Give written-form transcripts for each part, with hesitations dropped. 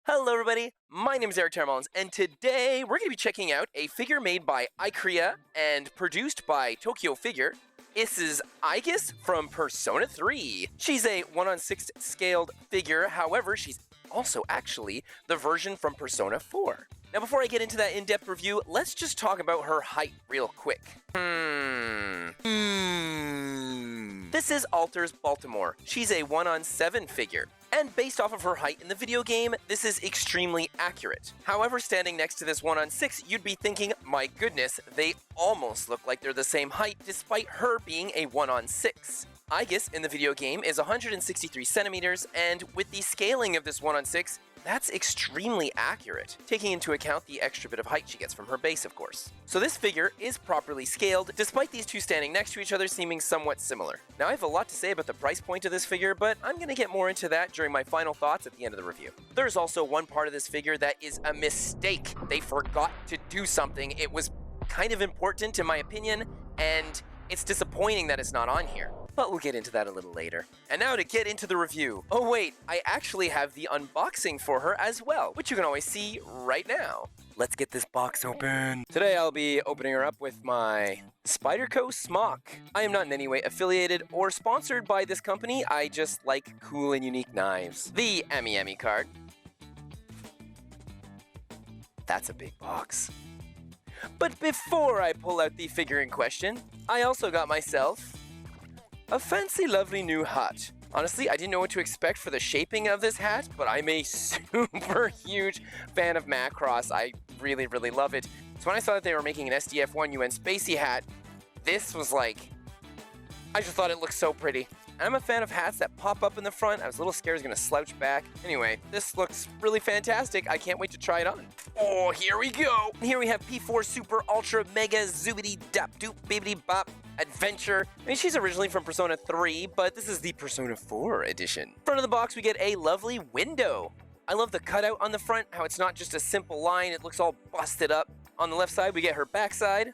Hello everybody, my name is Erik Teren Mullins, and today we're going to be checking out a figure made by Icrea and produced by Tokyo Figure. This is Aegis from Persona 3. She's a 1/6 scaled figure, however, she's also actually the version from Persona 4. Now before I get into that in-depth review, let's just talk about her height real quick. This is Alters Baltimore. She's a 1/7 figure. And based off of her height in the video game, this is extremely accurate. However, standing next to this 1/6, you'd be thinking, my goodness, they almost look like they're the same height despite her being a 1/6. Aegis in the video game is 163 centimeters, and with the scaling of this 1/6, that's extremely accurate, taking into account the extra bit of height she gets from her base, of course. So this figure is properly scaled, despite these two standing next to each other seeming somewhat similar. Now I have a lot to say about the price point of this figure, but I'm going to get more into that during my final thoughts at the end of the review. There's also one part of this figure that is a mistake. They forgot to do something. It was kind of important in my opinion, and it's disappointing that it's not on here. But we'll get into that a little later. And now to get into the review. Oh wait, I actually have the unboxing for her as well, which you can always see right now. Let's get this box open. Today I'll be opening her up with my Spyderco smock. I am not in any way affiliated or sponsored by this company, I just like cool and unique knives. The Emmy card. That's a big box. But before I pull out the figure in question, I also got myself a fancy, lovely new hat. Honestly, I didn't know what to expect for the shaping of this hat, but I'm a super huge fan of Macross. I really, really love it. So when I saw that they were making an SDF-1 UN Spacey hat, this was like, I just thought it looked so pretty. I'm a fan of hats that pop up in the front. I was a little scared it was gonna slouch back. Anyway, this looks really fantastic. I can't wait to try it on. Oh, here we go. Here we have P4 Super Ultra Mega Zoobity Dap Doop Bibbity Bop Adventure. I mean, she's originally from Persona 3, but this is the Persona 4 edition. In front of the box, we get a lovely window. I love the cutout on the front, how it's not just a simple line, it looks all busted up. On the left side, we get her backside,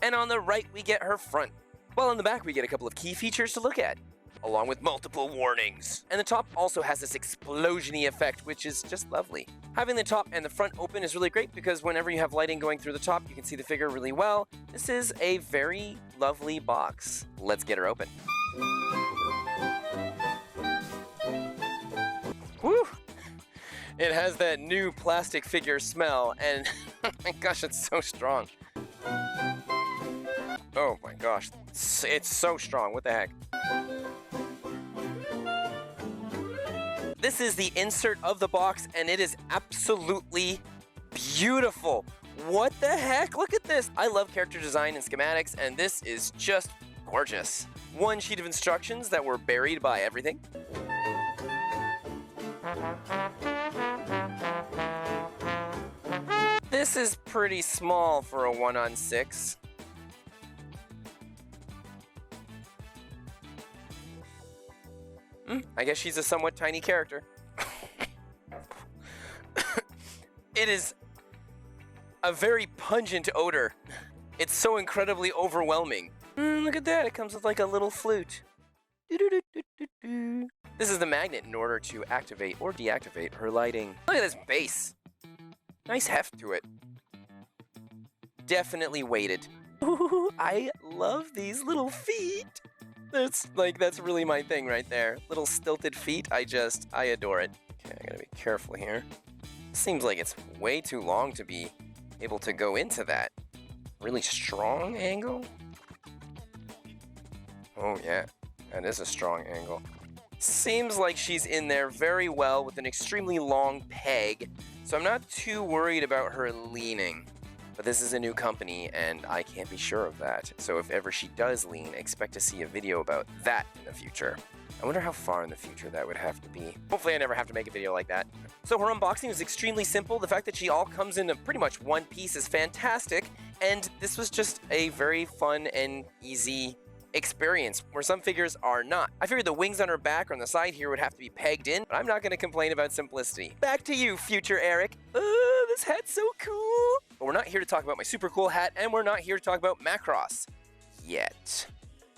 and on the right, we get her front. While on the back, we get a couple of key features to look at, along with multiple warnings. And the top also has this explosion-y effect, which is just lovely. Having the top and the front open is really great because whenever you have lighting going through the top, you can see the figure really well. This is a very lovely box. Let's get her open. Woo! It has that new plastic figure smell, and oh my gosh, it's so strong. Oh my gosh, it's so strong, what the heck? This is the insert of the box, and it is absolutely beautiful. What the heck? Look at this. I love character design and schematics, and this is just gorgeous. One sheet of instructions that were buried by everything. This is pretty small for a 1/6. I guess she's a somewhat tiny character. It is a very pungent odor. It's so incredibly overwhelming. Look at that, it comes with like a little flute. This is the magnet in order to activate or deactivate her lighting. Look at this base. Nice heft to it. Definitely weighted. Ooh, I love these little feet. That's really my thing right there. Little stilted feet, I adore it. Okay, I gotta be careful here. Seems like it's way too long to be able to go into that really strong angle. Oh yeah, that is a strong angle. Seems like she's in there very well with an extremely long peg, so I'm not too worried about her leaning. But this is a new company, and I can't be sure of that. So if ever she does lean, expect to see a video about that in the future. I wonder how far in the future that would have to be. Hopefully I never have to make a video like that. So her unboxing was extremely simple. The fact that she all comes in pretty much one piece is fantastic. And this was just a very fun and easy experience, where some figures are not. I figured the wings on her back or on the side here would have to be pegged in, but I'm not going to complain about simplicity. Back to you, future Erik. This hat's so cool. But we're not here to talk about my super cool hat, and we're not here to talk about Macross yet.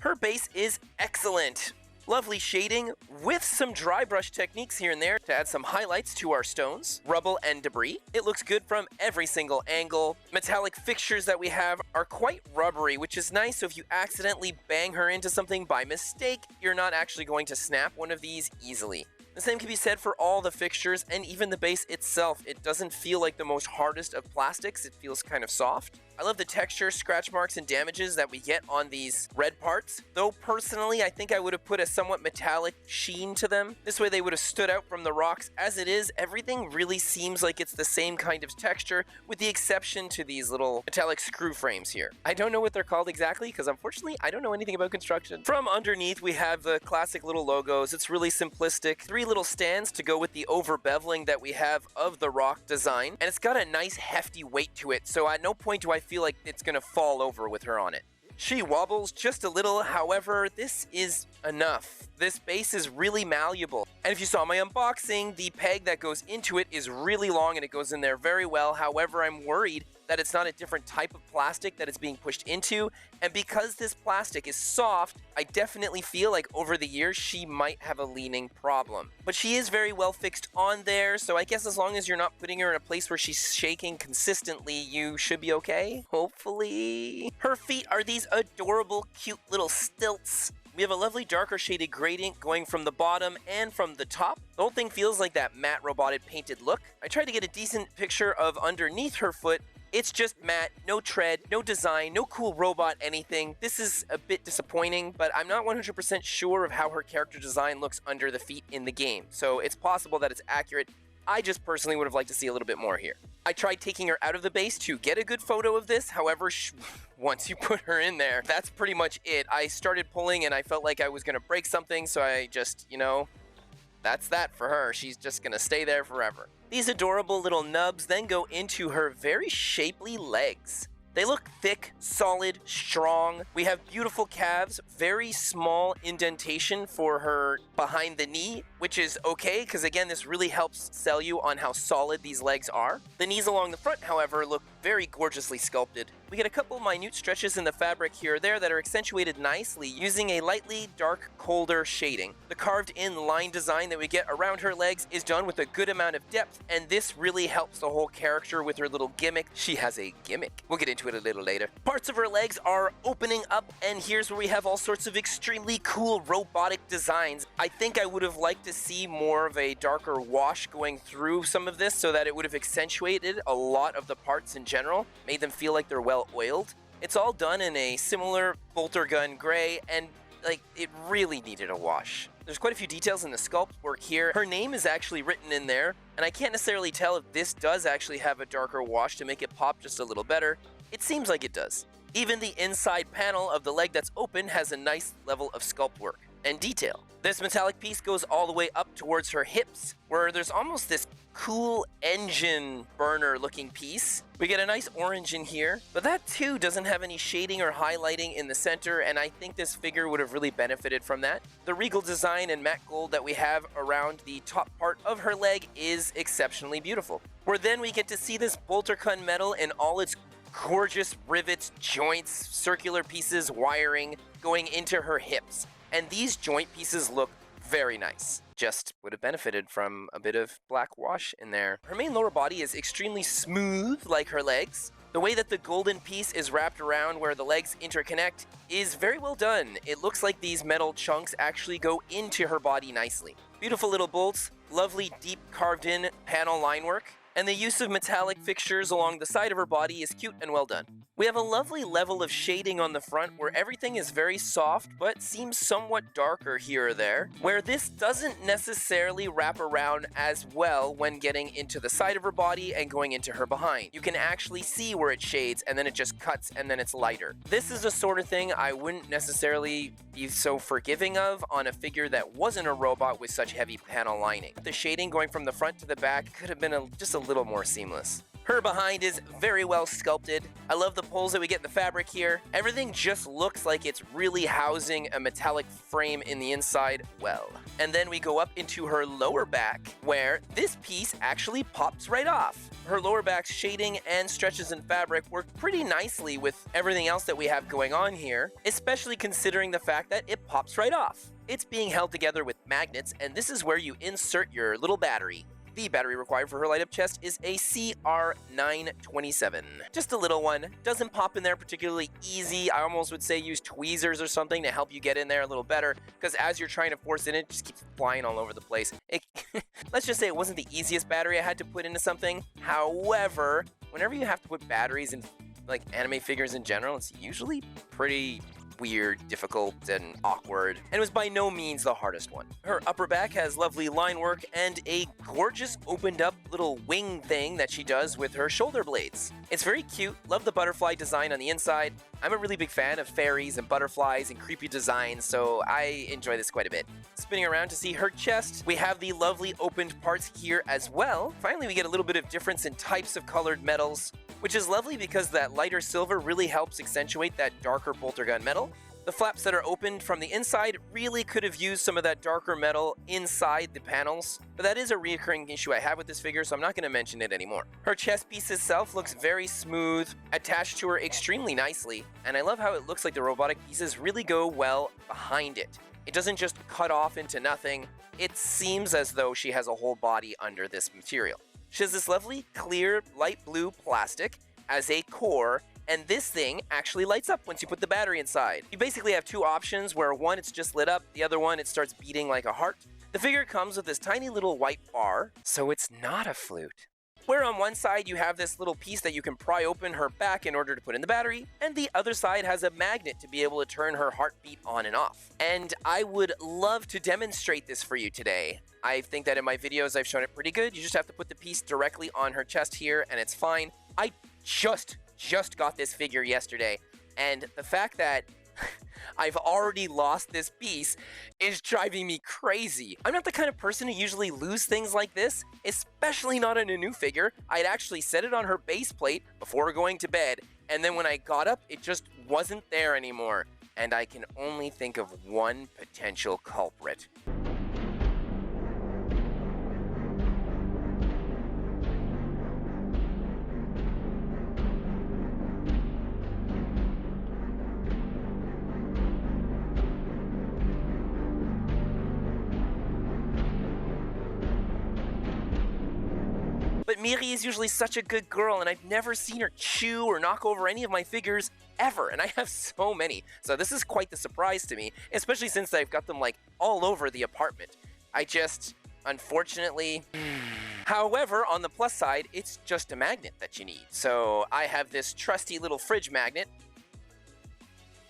Her base is excellent. Lovely shading with some dry brush techniques here and there to add some highlights to our stones, rubble, and debris. It looks good from every single angle. Metallic fixtures that we have are quite rubbery, which is nice, so if you accidentally bang her into something by mistake, you're not actually going to snap one of these easily. The same can be said for all the fixtures and even the base itself. It doesn't feel like the most hardest of plastics, it feels kind of soft. I love the texture, scratch marks, and damages that we get on these red parts, though personally I think I would have put a somewhat metallic sheen to them. This way they would have stood out from the rocks. As it is, everything really seems like it's the same kind of texture, with the exception to these little metallic screw frames here. I don't know what they're called exactly, because unfortunately I don't know anything about construction. From underneath we have the classic little logos. It's really simplistic. 3 little stands to go with the over beveling that we have of the rock design, and it's got a nice hefty weight to it, so at no point do I feel like it's gonna fall over with her on it. She wobbles just a little, however, this is enough. This base is really malleable. And if you saw my unboxing, the peg that goes into it is really long and it goes in there very well. However, I'm worried that it's not a different type of plastic that it's being pushed into. And because this plastic is soft, I definitely feel like over the years she might have a leaning problem. But she is very well fixed on there, so I guess as long as you're not putting her in a place where she's shaking consistently, you should be okay, hopefully. Her feet are these adorable, cute little stilts. We have a lovely darker shaded gradient going from the bottom and from the top. The whole thing feels like that matte roboted painted look. I tried to get a decent picture of underneath her foot. It's just matte, no tread, no design, no cool robot anything. This is a bit disappointing, but I'm not 100% sure of how her character design looks under the feet in the game, so it's possible that it's accurate. I just personally would have liked to see a little bit more here. I tried taking her out of the base to get a good photo of this, however, once you put her in there, that's pretty much it. I started pulling and I felt like I was going to break something, so I just, that's that for her. She's just going to stay there forever. These adorable little nubs then go into her very shapely legs. They look thick, solid, strong. We have beautiful calves, very small indentation for her behind the knee, which is okay, because again, this really helps sell you on how solid these legs are. The knees along the front, however, look very gorgeously sculpted. We get a couple minute stretches in the fabric here or there that are accentuated nicely using a lightly dark, colder shading. The carved-in line design that we get around her legs is done with a good amount of depth, and this really helps the whole character with her little gimmick. She has a gimmick. We'll get into it a little later. Parts of her legs are opening up, and here's where we have all sorts of extremely cool robotic designs. I think I would have liked to see more of a darker wash going through some of this so that it would have accentuated a lot of the parts in general, made them feel like they're well oiled. It's all done in a similar bolter gun gray, and it really needed a wash. There's quite a few details in the sculpt work here. Her name is actually written in there, and I can't necessarily tell if this does actually have a darker wash to make it pop just a little better. It seems like it does. Even the inside panel of the leg that's open has a nice level of sculpt work and detail. This metallic piece goes all the way up towards her hips, where there's almost this cool engine burner looking piece. We get a nice orange in here, but that too doesn't have any shading or highlighting in the center, and I think this figure would have really benefited from that. The regal design and matte gold that we have around the top part of her leg is exceptionally beautiful. Where then we get to see this bolter-kun metal in all its gorgeous rivets, joints, circular pieces, wiring going into her hips. And these joint pieces look very nice. Just would have benefited from a bit of black wash in there. Her main lower body is extremely smooth like her legs. The way that the golden piece is wrapped around where the legs interconnect is very well done. It looks like these metal chunks actually go into her body nicely. Beautiful little bolts, lovely deep carved in panel line work, and the use of metallic fixtures along the side of her body is cute and well done. We have a lovely level of shading on the front where everything is very soft but seems somewhat darker here or there, where this doesn't necessarily wrap around as well when getting into the side of her body and going into her behind. You can actually see where it shades and then it just cuts and then it's lighter. This is the sort of thing I wouldn't necessarily be so forgiving of on a figure that wasn't a robot with such heavy panel lining. The shading going from the front to the back could have been just a little more seamless. Her behind is very well sculpted. I love the pulls that we get in the fabric here. Everything just looks like it's really housing a metallic frame in the inside well. And then we go up into her lower back where this piece actually pops right off. her lower back's shading and stretches in fabric work pretty nicely with everything else that we have going on here, especially considering the fact that it pops right off. It's being held together with magnets, and this is where you insert your little battery. The battery required for her light-up chest is a CR927. Just a little one, doesn't pop in there particularly easy. I almost would say use tweezers or something to help you get in there a little better, because as you're trying to force it in, it just keeps flying all over the place. Let's just say it wasn't the easiest battery I had to put into something. However, whenever you have to put batteries in like anime figures in general, it's usually pretty weird, difficult, and awkward, and it was by no means the hardest one. Her upper back has lovely line work and a gorgeous opened up little wing thing that she does with her shoulder blades. It's very cute, love the butterfly design on the inside. I'm a really big fan of fairies and butterflies and creepy designs, so I enjoy this quite a bit. Spinning around to see her chest, we have the lovely opened parts here as well. Finally, we get a little bit of difference in types of colored metals, which is lovely because that lighter silver really helps accentuate that darker bolter gun metal. The flaps that are opened from the inside really could have used some of that darker metal inside the panels, but that is a reoccurring issue I have with this figure, so I'm not going to mention it anymore. Her chest piece itself looks very smooth, attached to her extremely nicely, and I love how it looks like the robotic pieces really go well behind it. It doesn't just cut off into nothing, it seems as though she has a whole body under this material. She has this lovely, clear, light blue plastic as a core, and this thing actually lights up once you put the battery inside. You basically have two options where one, it's just lit up, the other one, it starts beating like a heart. The figure comes with this tiny little white bar, so it's not a flute. Where on one side you have this little piece that you can pry open her back in order to put in the battery, and the other side has a magnet to be able to turn her heartbeat on and off. And I would love to demonstrate this for you today. I think that in my videos I've shown it pretty good. You just have to put the piece directly on her chest here and it's fine. I just got this figure yesterday, and the fact that I've already lost this piece is driving me crazy. I'm not the kind of person to usually lose things like this, especially not in a new figure. I'd actually set it on her base plate before going to bed, and then when I got up, it just wasn't there anymore. And I can only think of one potential culprit. But Miri is usually such a good girl, and I've never seen her chew or knock over any of my figures ever, and I have so many. So this is quite the surprise to me, especially since I've got them like all over the apartment. I just, unfortunately... However, on the plus side, it's just a magnet that you need. So I have this trusty little fridge magnet,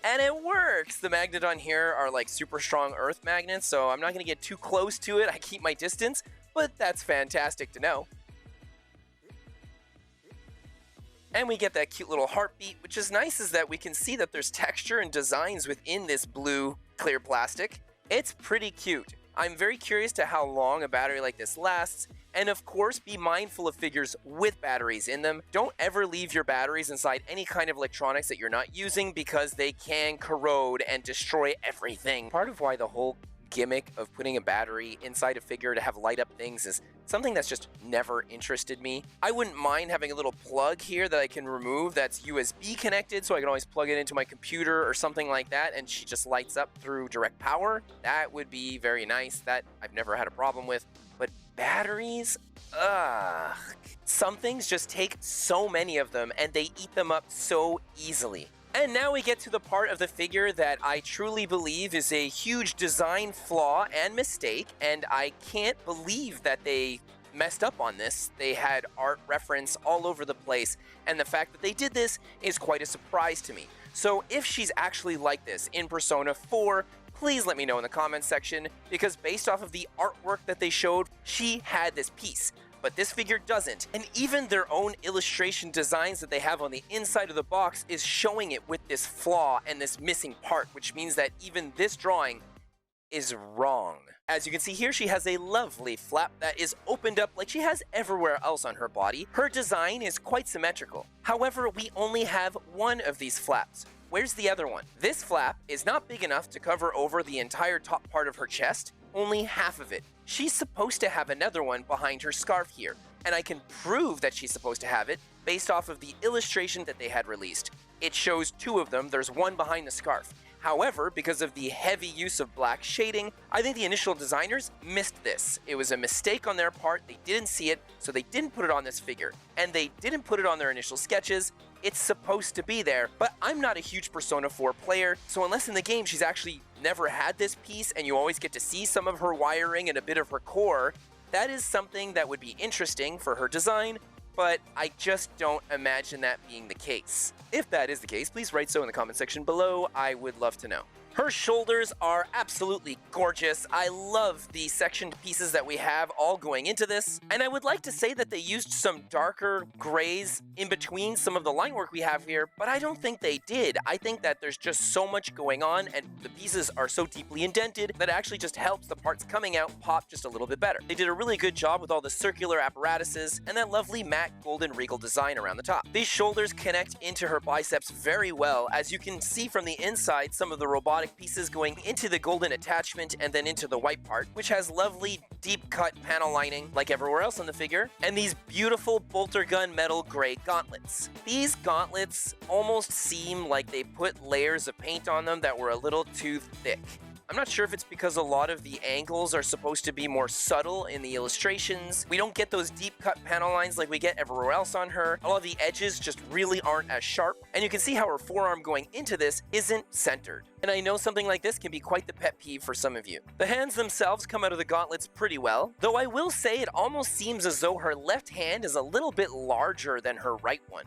and it works! The magnet on here are like super strong earth magnets, so I'm not going to get too close to it. I keep my distance, but that's fantastic to know. And we get that cute little heartbeat, which is nice is that we can see that there's texture and designs within this blue clear plastic. It's pretty cute. I'm very curious to how long a battery like this lasts, and of course be mindful of figures with batteries in them. Don't ever leave your batteries inside any kind of electronics that you're not using because they can corrode and destroy everything. Part of why the whole gimmick of putting a battery inside a figure to have light up things is something that's just never interested me. I wouldn't mind having a little plug here that I can remove that's USB connected, so I can always plug it into my computer or something like that, and she just lights up through direct power. That would be very nice. That I've never had a problem with. But batteries? Ugh. Some things just take so many of them and they eat them up so easily. And now we get to the part of the figure that I truly believe is a huge design flaw and mistake, and I can't believe that they messed up on this. They had art reference all over the place, and the fact that they did this is quite a surprise to me. So if she's actually like this in Persona 4, please let me know in the comments section, because based off of the artwork that they showed, she had this piece. But this figure doesn't, and even their own illustration designs that they have on the inside of the box is showing it with this flaw and this missing part, which means that even this drawing is wrong. As you can see here, she has a lovely flap that is opened up like she has everywhere else on her body. Her design is quite symmetrical. However, we only have one of these flaps. Where's the other one? This flap is not big enough to cover over the entire top part of her chest, only half of it. She's supposed to have another one behind her scarf here. and I can prove that she's supposed to have it based off of the illustration that they had released. It shows two of them, there's one behind the scarf. However, because of the heavy use of black shading, I think the initial designers missed this. It was a mistake on their part, they didn't see it, so they didn't put it on this figure. And they didn't put it on their initial sketches. It's supposed to be there, but I'm not a huge Persona 4 player, so unless in the game she's actually never had this piece and you always get to see some of her wiring and a bit of her core, that is something that would be interesting for her design, but I just don't imagine that being the case. If that is the case, please write so in the comment section below. I would love to know. Her shoulders are absolutely gorgeous. I love the sectioned pieces that we have all going into this. And I would like to say that they used some darker grays in between some of the line work we have here, but I don't think they did. I think that there's just so much going on and the pieces are so deeply indented that it actually just helps the parts coming out pop just a little bit better. They did a really good job with all the circular apparatuses and that lovely matte golden regal design around the top. These shoulders connect into her biceps very well. As you can see from the inside, some of the robotic pieces going into the golden attachment and then into the white part, which has lovely deep cut panel lining like everywhere else on the figure, and these beautiful bolter gun metal gray gauntlets. These gauntlets almost seem like they put layers of paint on them that were a little too thick. I'm not sure if it's because a lot of the angles are supposed to be more subtle in the illustrations. We don't get those deep cut panel lines like we get everywhere else on her. A lot of the edges just really aren't as sharp. And you can see how her forearm going into this isn't centered. And I know something like this can be quite the pet peeve for some of you. The hands themselves come out of the gauntlets pretty well, though I will say it almost seems as though her left hand is a little bit larger than her right one.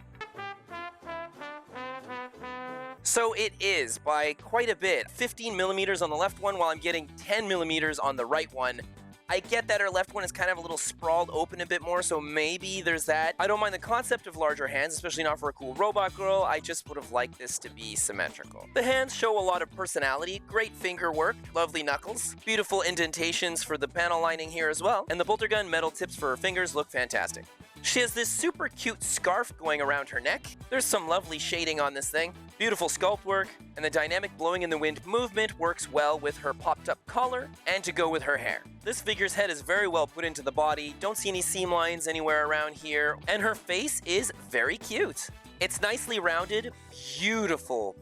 So it is, by quite a bit, 15 millimeters on the left one while I'm getting 10 millimeters on the right one. I get that her left one is kind of a little sprawled open a bit more, so maybe there's that. I don't mind the concept of larger hands, especially not for a cool robot girl. I just would have liked this to be symmetrical. The hands show a lot of personality, great finger work, lovely knuckles, beautiful indentations for the panel lining here as well, and the bolter gun metal tips for her fingers look fantastic. She has this super cute scarf going around her neck. There's some lovely shading on this thing. Beautiful sculpt work, and the dynamic blowing in the wind movement works well with her popped up collar and to go with her hair. This figure's head is very well put into the body, don't see any seam lines anywhere around here, and her face is very cute. It's nicely rounded, beautiful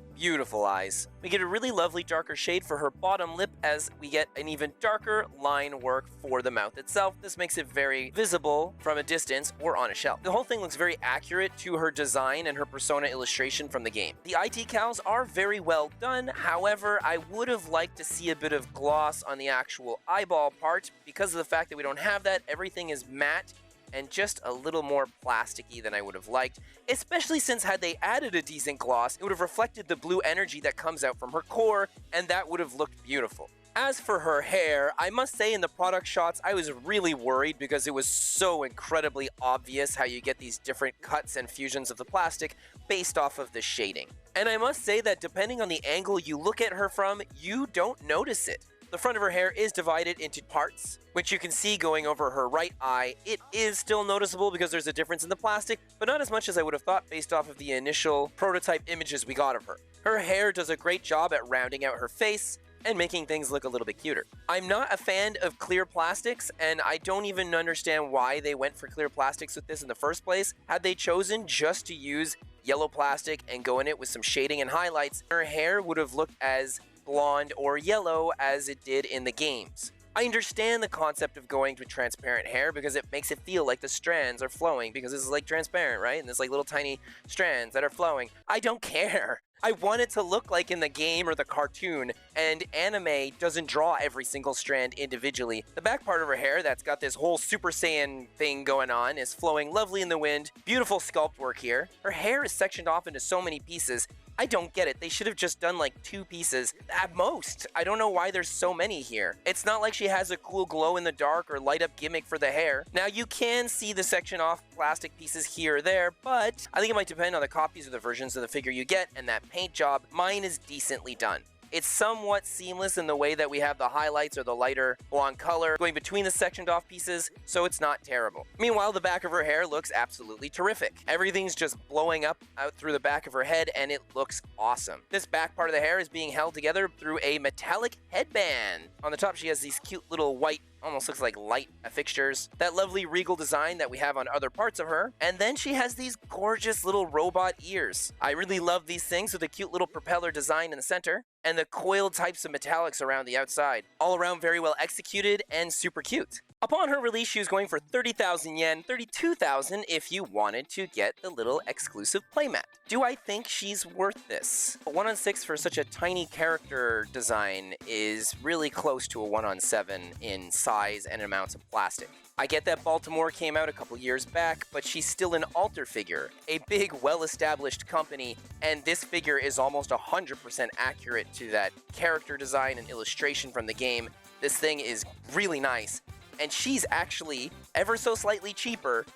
eyes. We get a really lovely darker shade for her bottom lip as we get an even darker line work for the mouth itself. This makes it very visible from a distance or on a shelf. The whole thing looks very accurate to her design and her persona illustration from the game. The eye decals are very well done, however, I would have liked to see a bit of gloss on the actual eyeball part. Because of the fact that we don't have that, everything is matte and just a little more plasticky than I would have liked, especially since had they added a decent gloss, it would have reflected the blue energy that comes out from her core, and that would have looked beautiful. As for her hair, I must say in the product shots, I was really worried because it was so incredibly obvious how you get these different cuts and fusions of the plastic based off of the shading. And I must say that depending on the angle you look at her from, you don't notice it. The front of her hair is divided into parts, which you can see going over her right eye. It is still noticeable because there's a difference in the plastic, but not as much as I would have thought based off of the initial prototype images we got of her. Her hair does a great job at rounding out her face and making things look a little bit cuter. I'm not a fan of clear plastics, and I don't even understand why they went for clear plastics with this in the first place. Had they chosen just to use yellow plastic and go in it with some shading and highlights, her hair would have looked as blonde or yellow as it did in the games. I understand the concept of going to transparent hair because it makes it feel like the strands are flowing because this is like transparent, right? And there's like little tiny strands that are flowing. I don't care. I want it to look like in the game or the cartoon, and anime doesn't draw every single strand individually. The back part of her hair that's got this whole Super Saiyan thing going on is flowing lovely in the wind. Beautiful sculpt work here. Her hair is sectioned off into so many pieces. I don't get it. They should have just done like 2 pieces at most. I don't know why there's so many here. It's not like she has a cool glow in the dark or light up gimmick for the hair. Now you can see the section off plastic pieces here or there, but I think it might depend on the copies or the versions of the figure you get and that paint job. Mine is decently done. It's somewhat seamless in the way that we have the highlights or the lighter blonde color going between the sectioned off pieces, so it's not terrible. Meanwhile, the back of her hair looks absolutely terrific. Everything's just blowing up out through the back of her head, and it looks awesome. This back part of the hair is being held together through a metallic headband. On the top, she has these cute little white almost looks like light fixtures, that lovely regal design that we have on other parts of her, and then she has these gorgeous little robot ears. I really love these things with a cute little propeller design in the center, and the coiled types of metallics around the outside. All around very well executed and super cute. Upon her release, she was going for 30,000 yen, 32,000 if you wanted to get the little exclusive playmat. Do I think she's worth this? A 1/6 for such a tiny character design is really close to a 1/7 in size and amounts of plastic. I get that Baltimore came out a couple years back, but she's still an alter figure, a big, well-established company, and this figure is almost 100% accurate to that character design and illustration from the game. This thing is really nice, and she's actually ever so slightly cheaper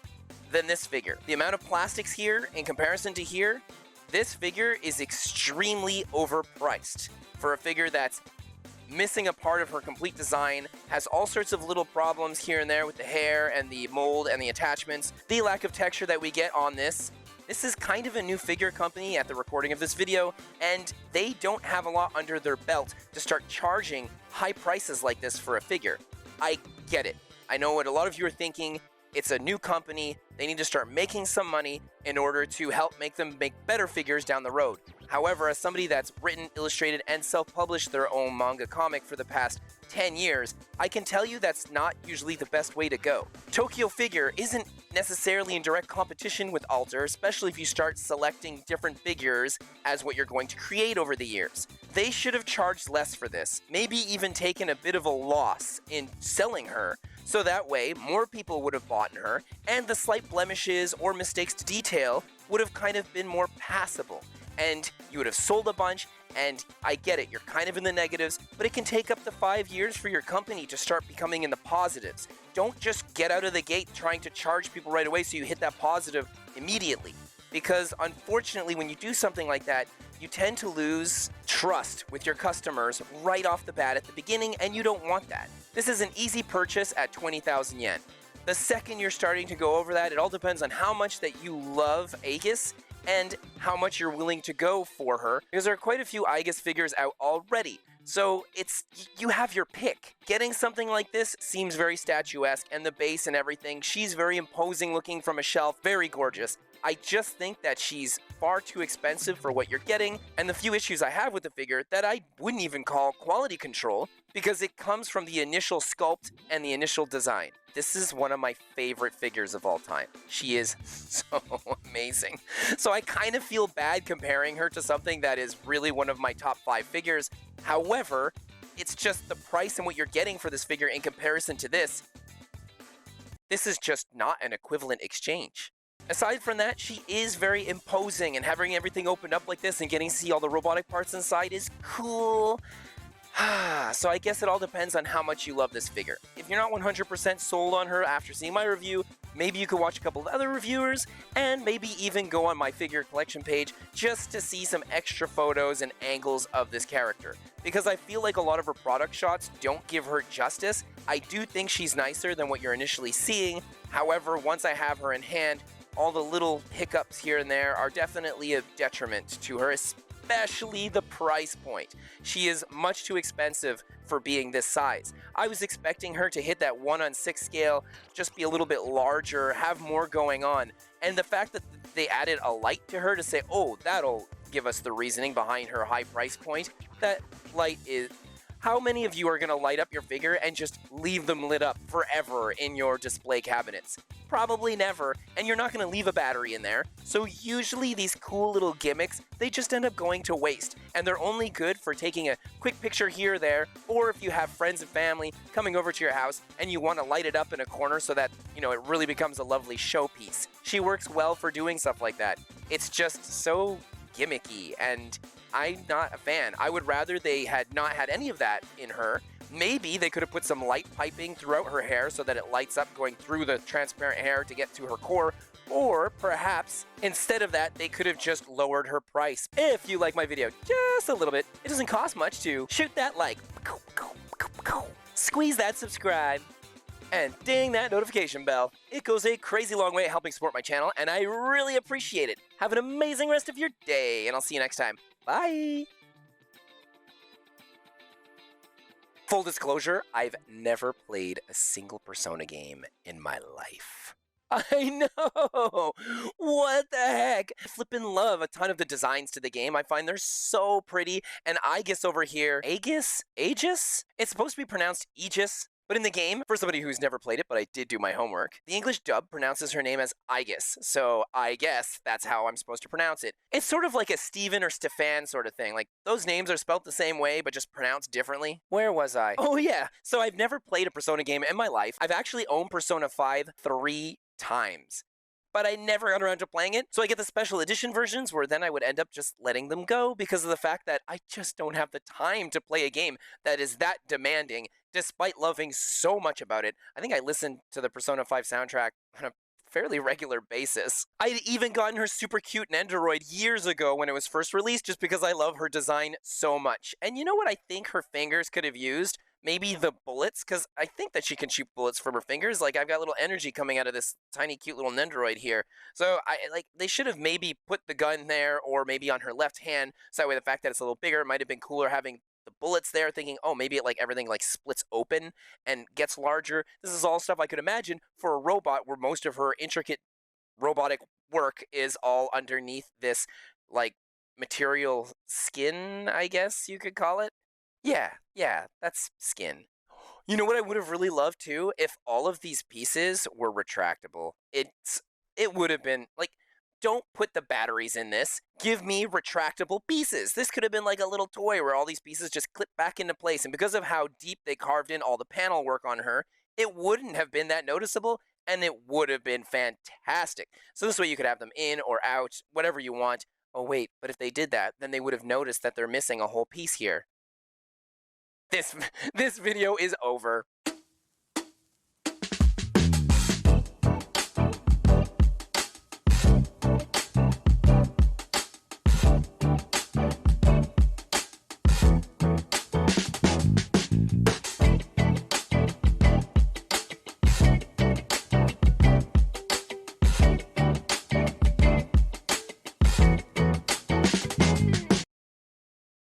than this figure. The amount of plastics here, in comparison to here, this figure is extremely overpriced for a figure that's missing a part of her complete design, has all sorts of little problems here and there with the hair and the mold and the attachments, the lack of texture that we get on this. This is kind of a new figure company at the recording of this video, and they don't have a lot under their belt to start charging high prices like this for a figure. I get it. I know what a lot of you are thinking. It's a new company. They need to start making some money in order to help make them make better figures down the road. However, as somebody that's written, illustrated, and self-published their own manga comic for the past 10 years, I can tell you that's not usually the best way to go. Tokyo Figure isn't necessarily in direct competition with Alter, especially if you start selecting different figures as what you're going to create over the years. They should have charged less for this, maybe even taken a bit of a loss in selling her, so that way more people would have bought her, and the slight blemishes or mistakes to detail would have kind of been more passable. And you would have sold a bunch, and I get it, you're kind of in the negatives, but it can take up to 5 years for your company to start becoming in the positives. Don't just get out of the gate trying to charge people right away so you hit that positive immediately. Because unfortunately, when you do something like that, you tend to lose trust with your customers right off the bat at the beginning, and you don't want that. This is an easy purchase at 20,000 yen. The second you're starting to go over that, it all depends on how much that you love Aegis and how much you're willing to go for her, because there are quite a few Aegis figures out already. So you have your pick. Getting something like this seems very statuesque, and the base and everything, she's very imposing looking from a shelf, very gorgeous. I just think that she's far too expensive for what you're getting, and the few issues I have with the figure that I wouldn't even call quality control, because it comes from the initial sculpt and the initial design. This is one of my favorite figures of all time. She is so amazing. So I kind of feel bad comparing her to something that is really one of my top 5 figures. However, it's just the price and what you're getting for this figure in comparison to this. This is just not an equivalent exchange. Aside from that, she is very imposing, and having everything opened up like this and getting to see all the robotic parts inside is cool. So I guess it all depends on how much you love this figure. If you're not 100% sold on her after seeing my review, maybe you could watch a couple of other reviewers, and maybe even go on my figure collection page just to see some extra photos and angles of this character. Because I feel like a lot of her product shots don't give her justice. I do think she's nicer than what you're initially seeing. However, once I have her in hand, all the little hiccups here and there are definitely a detriment to her, especially the price point. She is much too expensive for being this size. I was expecting her to hit that 1/6 scale, just be a little bit larger, have more going on. And the fact that they added a light to her to say, oh, that'll give us the reasoning behind her high price point, that light is... How many of you are going to light up your figure and just leave them lit up forever in your display cabinets? Probably never, and you're not going to leave a battery in there. So usually these cool little gimmicks, they just end up going to waste, and they're only good for taking a quick picture here or there, or if you have friends and family coming over to your house and you want to light it up in a corner so that, you know, it really becomes a lovely showpiece. She works well for doing stuff like that. It's just so gimmicky, and I'm not a fan. I would rather they had not had any of that in her. Maybe they could have put some light piping throughout her hair so that it lights up going through the transparent hair to get to her core. Or perhaps instead of that, they could have just lowered her price. If you like my video just a little bit, it doesn't cost much to shoot that like, squeeze that subscribe, and ding that notification bell. It goes a crazy long way at helping support my channel, and I really appreciate it. Have an amazing rest of your day, and I'll see you next time. Bye! Full disclosure, I've never played a single Persona game in my life. I know! What the heck? I flippin' love a ton of the designs to the game. I find they're so pretty. And Aegis over here, Aegis? Aegis? It's supposed to be pronounced Aegis, but in the game, for somebody who's never played it, but I did do my homework, the English dub pronounces her name as Aegis, so I guess that's how I'm supposed to pronounce it. It's sort of like a Steven or Stefan sort of thing. Like, those names are spelled the same way, but just pronounced differently. Where was I? Oh yeah, so I've never played a Persona game in my life. I've actually owned Persona 5 3 times, but I never got around to playing it. So I get the special edition versions where then I would end up just letting them go because of the fact that I just don't have the time to play a game that is that demanding, despite loving so much about it. I think I listened to the Persona 5 soundtrack on a fairly regular basis. I'd even gotten her super cute Nendoroid years ago when it was first released just because I love her design so much. And you know what I think her fingers could have used? Maybe the bullets, because I think that she can shoot bullets from her fingers. Like, I've got little energy coming out of this tiny, cute little Nendoroid here. So, they should have maybe put the gun there, or maybe on her left hand, so that way the fact that it's a little bigger, it might have been cooler having the bullets there, thinking, oh, maybe it, like, everything, like, splits open and gets larger. This is all stuff I could imagine for a robot where most of her intricate robotic work is all underneath this, like, material skin, I guess you could call it. Yeah, that's skin. You know what I would have really loved too? If all of these pieces were retractable. It would have been like, don't put the batteries in this. Give me retractable pieces. This could have been like a little toy where all these pieces just clip back into place. And because of how deep they carved in all the panel work on her, it wouldn't have been that noticeable and it would have been fantastic. So this way you could have them in or out, whatever you want. Oh wait, but if they did that, then they would have noticed that they're missing a whole piece here. This video is over.